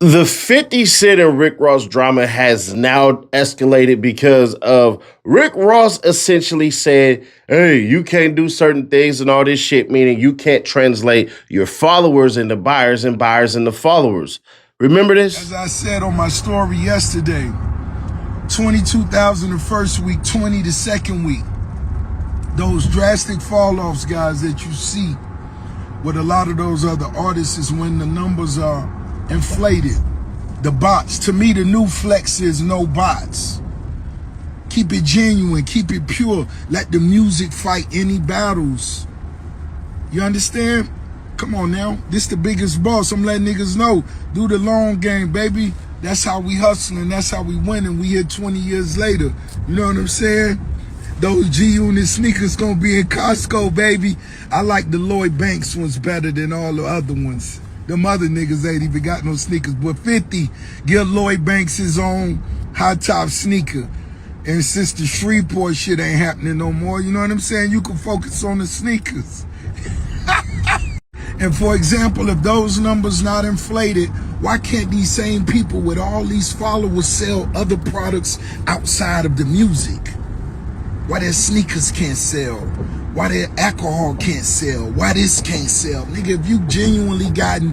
The 50 Cent and Rick Ross drama has now escalated because of Rick Ross essentially said, hey, you can't do certain things and all this shit, meaning you can't translate your followers into buyers and buyers into followers. Remember this? As I said on my story yesterday, 22,000 the first week, 20 the second week. Those drastic fall-offs, guys, that you see with a lot of those other artists is when the numbers are inflated. The bots. To me, the new flex is no bots. Keep it genuine. Keep it pure. Let the music fight any battles. You understand? Come on now. This the biggest boss. I'm letting niggas know. Do the long game, baby. That's how we hustling. That's how we winning. We here 20 years later. You know what I'm saying? Those G-Unit sneakers gonna be in Costco, baby. I like the Lloyd Banks ones better than all the other ones. Them other niggas ain't even got no sneakers. But 50, give Lloyd Banks his own high top sneaker. And since the Shreveport shit ain't happening no more, you know what I'm saying? You can focus on the sneakers. And for example, if those numbers not inflated, why can't these same people with all these followers sell other products outside of the music? Why their sneakers can't sell? Why their alcohol can't sell? Why this can't sell? Nigga, if you genuinely gotten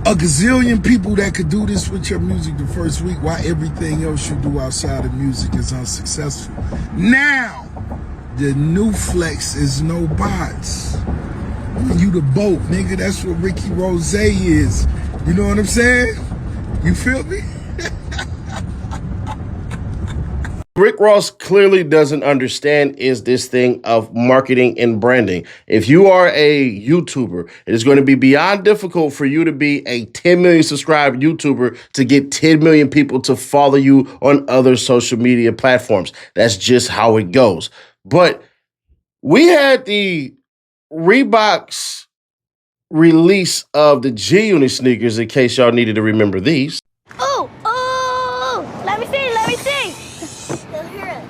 a gazillion people that could do this with your music the first week, why everything else you do outside of music is unsuccessful? Now, the new flex is no bots. You the boat, nigga. That's what Ricky Rose is. You know what I'm saying? You feel me? Rick Ross clearly doesn't understand is this thing of marketing and branding. If you are a YouTuber, it is going to be beyond difficult for you to be a 10 million subscribed YouTuber to get 10 million people to follow you on other social media platforms. That's just how it goes. But we had the Reebok's release of the G-Unit sneakers, in case y'all needed to remember these. Let me see. They'll hear us.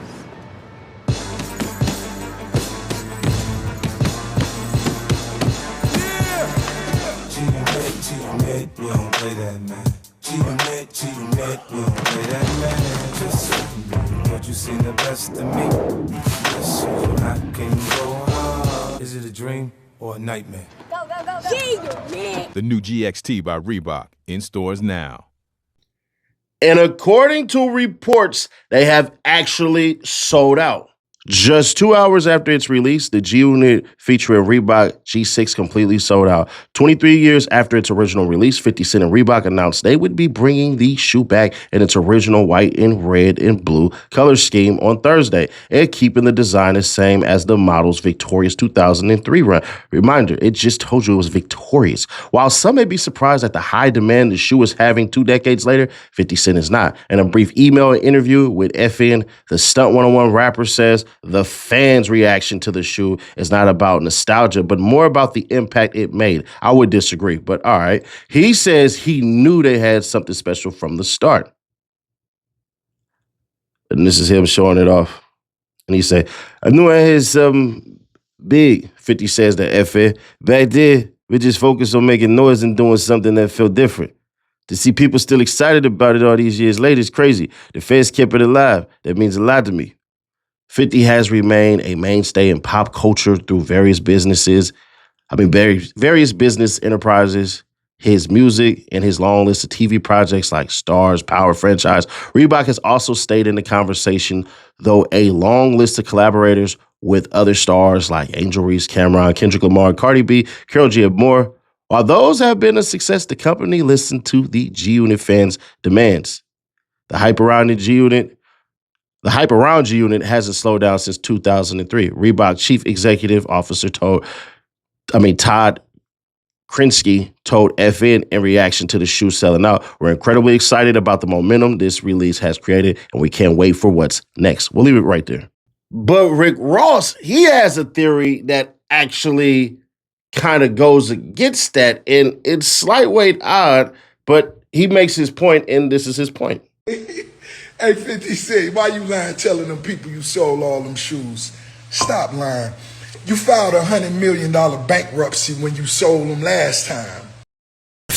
Cheating, we don't play that, man. Cheating, we don't play that, man. Just but you seen the best of me. Yes, I can go hard. Is it a dream or a nightmare? Go. The new GXT by Reebok, in stores now. And according to reports, they have actually sold out. Just 2 hours after its release, the G-Unit featuring Reebok G6 completely sold out. 23 years after its original release, 50 Cent and Reebok announced they would be bringing the shoe back in its original white and red and blue color scheme on Thursday, and keeping the design the same as the model's victorious 2003 run. Reminder, it just told you it was victorious. While some may be surprised at the high demand the shoe is having 2 decades later, 50 Cent is not. In a brief email interview with FN, the Stunt 101 rapper says, the fans' reaction to the shoe is not about nostalgia, but more about the impact it made. I would disagree, but all right. He says he knew they had something special from the start. And this is him showing it off. And he said, I knew I had something big. 50 says to FA. Back then, we just focused on making noise and doing something that felt different. To see people still excited about it all these years later is crazy. The fans kept it alive. That means a lot to me. 50 has remained a mainstay in pop culture through various business enterprises, his music, and his long list of TV projects like Stars, Power franchise. Reebok has also stayed in the conversation, though a long list of collaborators with other stars like Angel Reese, Cameron, Kendrick Lamar, Cardi B, Karol G, and more. While those have been a success, the company listened to the G-Unit fans' demands. The hype around G-Unit hasn't slowed down since 2003. Reebok Chief Executive Officer Todd Krinsky told FN in reaction to the shoe selling out, we're incredibly excited about the momentum this release has created, and we can't wait for what's next. We'll leave it right there. But Rick Ross, he has a theory that actually kind of goes against that, and it's slightly odd, but he makes his point, and this is his point. Hey, 50 Cent, why you lying telling them people you sold all them shoes? Stop lying. You filed $100 million bankruptcy when you sold them last time.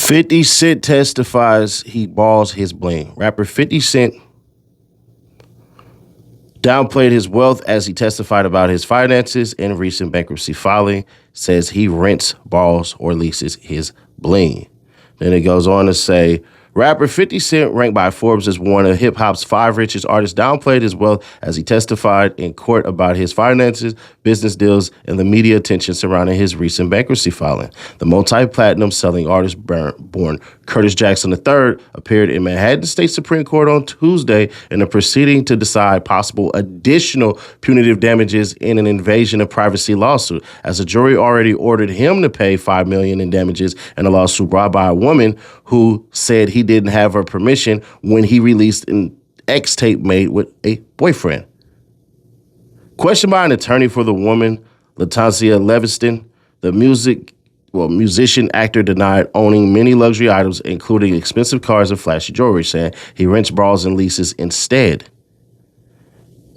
50 Cent testifies he balls his bling. Rapper 50 Cent downplayed his wealth as he testified about his finances in recent bankruptcy filing, says he rents, borrows, or leases his bling. Then it goes on to say, rapper 50 Cent, ranked by Forbes as one of hip-hop's 5 richest artists, downplayed his wealth as he testified in court about his finances, business deals, and the media attention surrounding his recent bankruptcy filing. The multi-platinum selling artist born Curtis Jackson III appeared in Manhattan State Supreme Court on Tuesday in a proceeding to decide possible additional punitive damages in an invasion of privacy lawsuit, as a jury already ordered him to pay $5 million in damages in a lawsuit brought by a woman who said he didn't have her permission when he released an X tape made with a boyfriend. Questioned by an attorney for the woman, Latancia Leviston, the musician actor denied owning many luxury items, including expensive cars and flashy jewelry, saying he rents, borrows, and leases instead.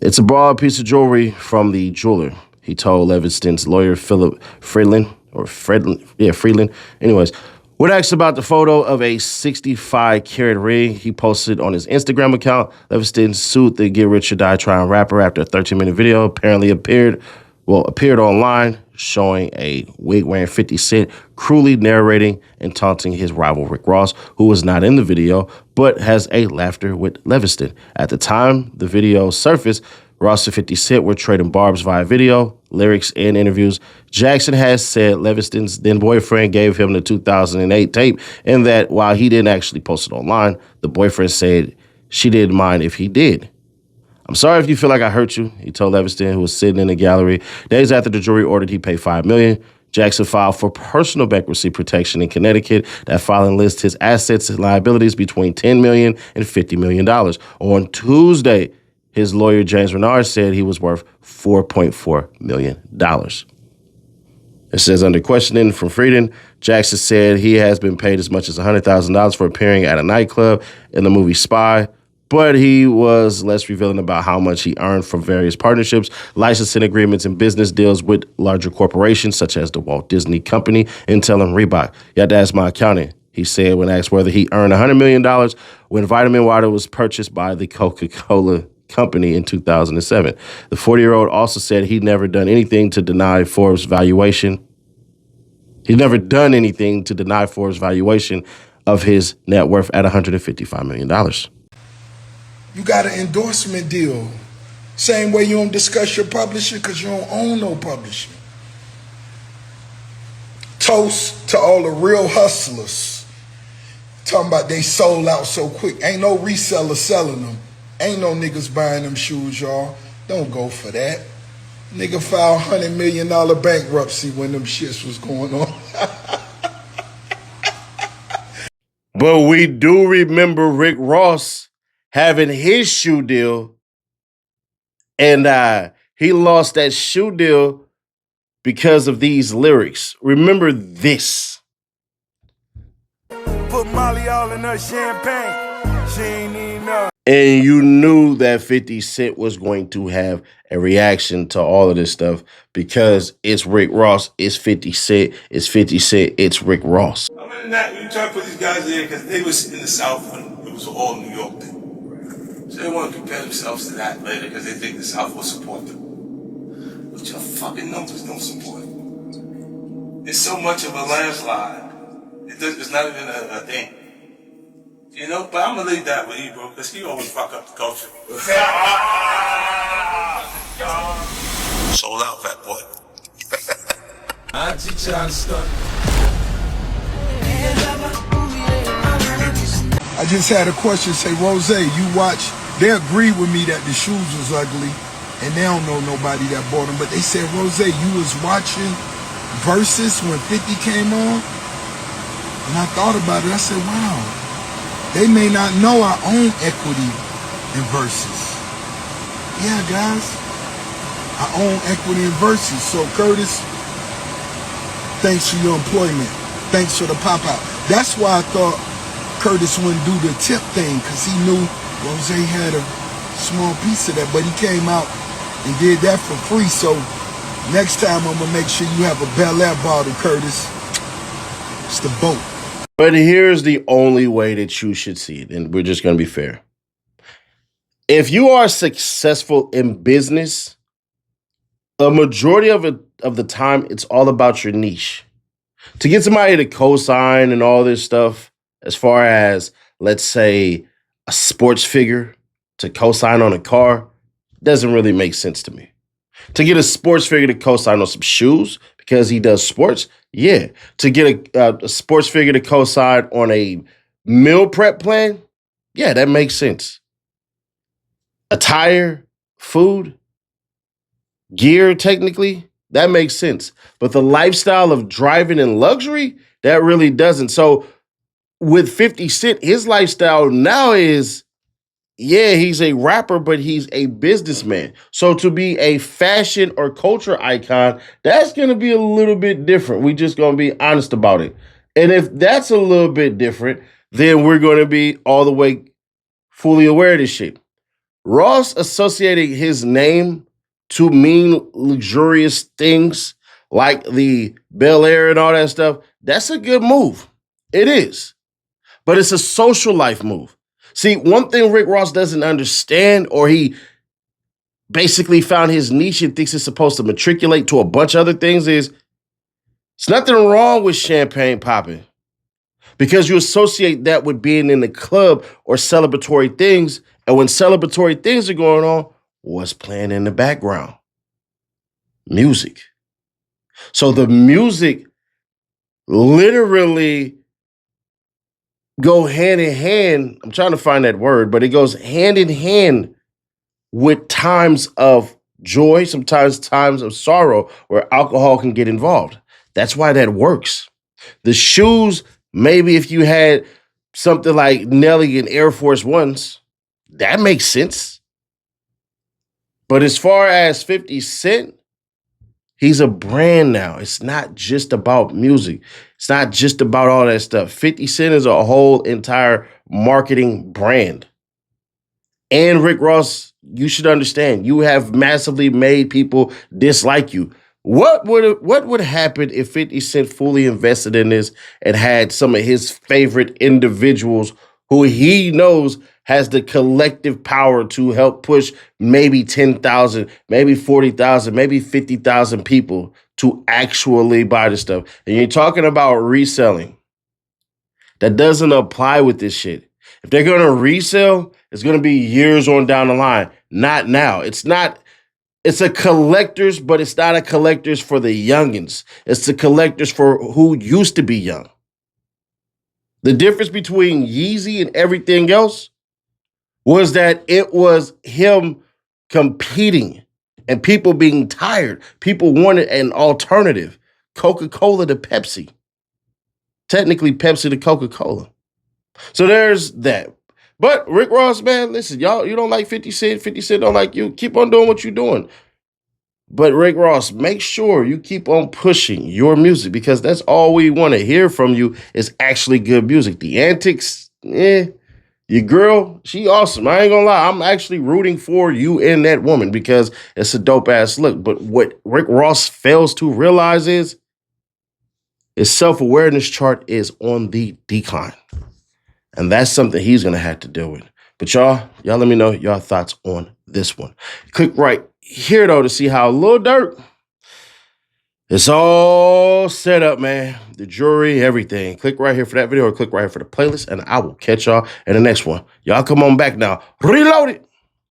It's a borrowed piece of jewelry from the jeweler, he told Leviston's lawyer, Philip Freeland. Anyways, when asked about the photo of a 65-carat ring he posted on his Instagram account, Leviston sued the Get Rich or Die Trying rapper after a 13-minute video apparently appeared online showing a wig-wearing 50 Cent cruelly narrating and taunting his rival Rick Ross, who was not in the video, but has a laughter with Leviston. At the time the video surfaced, Ross and 50 Cent were trading barbs via video, lyrics, and interviews. Jackson has said Leviston's then boyfriend gave him the 2008 tape, and that while he didn't actually post it online, the boyfriend said she didn't mind if he did. I'm sorry if you feel like I hurt you, he told Leviston, who was sitting in the gallery. Days after the jury ordered he pay $5 million, Jackson filed for personal bankruptcy protection in Connecticut. That filing lists his assets and liabilities between $10 million and $50 million. On Tuesday, his lawyer, James Renard, said he was worth $4.4 million. It says, under questioning from Frieden, Jackson said he has been paid as much as $100,000 for appearing at a nightclub in the movie Spy, but he was less revealing about how much he earned from various partnerships, licensing agreements, and business deals with larger corporations such as the Walt Disney Company, Intel, and Reebok. You have to ask my accountant, he said when asked whether he earned $100 million when vitamin water was purchased by the Coca-Cola Company in 2007. The 40-year-old also said he'd never done anything to deny Forbes' valuation. He'd never done anything to deny Forbes' valuation of his net worth at $155 million. You got an endorsement deal. Same way you don't discuss your publisher because you don't own no publisher. Toast to all the real hustlers. Talking about they sold out so quick. Ain't no reseller selling them. Ain't no niggas buying them shoes, y'all. Don't go for that. Nigga filed $100 million bankruptcy when them shits was going on. But we do remember Rick Ross having his shoe deal, and he lost that shoe deal because of these lyrics. Remember this. Put Molly all in her champagne. She ain't even know. And you knew that 50 Cent was going to have a reaction to all of this stuff because it's Rick Ross, it's 50 Cent, it's Rick Ross. I mean, you try to put these guys in because they was in the South when it was all New York thing. So they want to compare themselves to that later because they think the South will support them. But your fucking numbers don't support it. It's so much of a landslide. It's not even a thing. You know, but I'm gonna leave that with you, bro, because he always fuck up the culture. Sold out, fat boy. I teach you how to stunt. I just had a question, say, Rose, you watch, they agree with me that the shoes was ugly, and they don't know nobody that bought them, but they said, Rose, you was watching Versus when 50 came on, and I thought about it, I said, wow. They may not know I own equity in Versus. Yeah, guys, I own equity in Versus. So, Curtis, thanks for your employment. Thanks for the pop-out. That's why I thought Curtis wouldn't do the tip thing, because he knew Rose had a small piece of that, but he came out and did that for free. So, next time I'm going to make sure you have a Bel Air bottle, Curtis. It's the boat. But here's the only way that you should see it, and we're just going to be fair. If you are successful in business, a majority of the time, it's all about your niche. To get somebody to co-sign and all this stuff, as far as, let's say, a sports figure to co-sign on a car, doesn't really make sense to me. To get a sports figure to co-sign on some shoes because he does sports, yeah. To get a sports figure to co-sign on a meal prep plan, yeah, that makes sense. Attire, food, gear, technically, that makes sense. But the lifestyle of driving in luxury, that really doesn't. So with 50 Cent, his lifestyle now is, yeah, he's a rapper, but he's a businessman. So to be a fashion or culture icon, that's going to be a little bit different. We just going to be honest about it. And if that's a little bit different, then we're going to be all the way fully aware of this shit. Ross associating his name to mean luxurious things like the Bel Air and all that stuff, that's a good move. It is. But it's a social life move. See, one thing Rick Ross doesn't understand, or he basically found his niche and thinks it's supposed to matriculate to a bunch of other things, is it's nothing wrong with champagne popping because you associate that with being in the club or celebratory things. And when celebratory things are going on, what's playing in the background? Music. So the music literally go hand in hand. I'm trying to find that word, but it goes hand in hand with times of joy, sometimes times of sorrow where alcohol can get involved. That's why that works. The shoes, maybe if you had something like Nelly and Air Force Ones, that makes sense. But as far as 50 Cent, he's a brand now. It's not just about music. It's not just about all that stuff. 50 Cent is a whole entire marketing brand. And Rick Ross, you should understand, you have massively made people dislike you. What would happen if 50 Cent fully invested in this and had some of his favorite individuals who he knows has the collective power to help push maybe 10,000, maybe 40,000, maybe 50,000 people to actually buy the stuff? And you're talking about reselling. That doesn't apply with this shit. If they're going to resell, it's going to be years on down the line, not now. It's a collector's, but it's not a collector's for the youngins. It's the collector's for who used to be young. The difference between Yeezy and everything else was that it was him competing and people being tired. People wanted an alternative. Coca-Cola to Pepsi. Technically, Pepsi to Coca-Cola. So there's that. But Rick Ross, man, listen, y'all, you don't like 50 Cent, 50 Cent don't like you. Keep on doing what you're doing. But Rick Ross, make sure you keep on pushing your music because that's all we want to hear from you is actually good music. The antics, your girl, she awesome. I ain't gonna lie. I'm actually rooting for you and that woman because it's a dope ass look. But what Rick Ross fails to realize is his self-awareness chart is on the decline. And that's something he's going to have to deal with. But y'all let me know your thoughts on this one. Click right here, though, to see how Lil Durk, it's all set up, man. The jury, everything. Click right here for that video or click right here for the playlist, and I will catch y'all in the next one. Y'all come on back now. Reload it.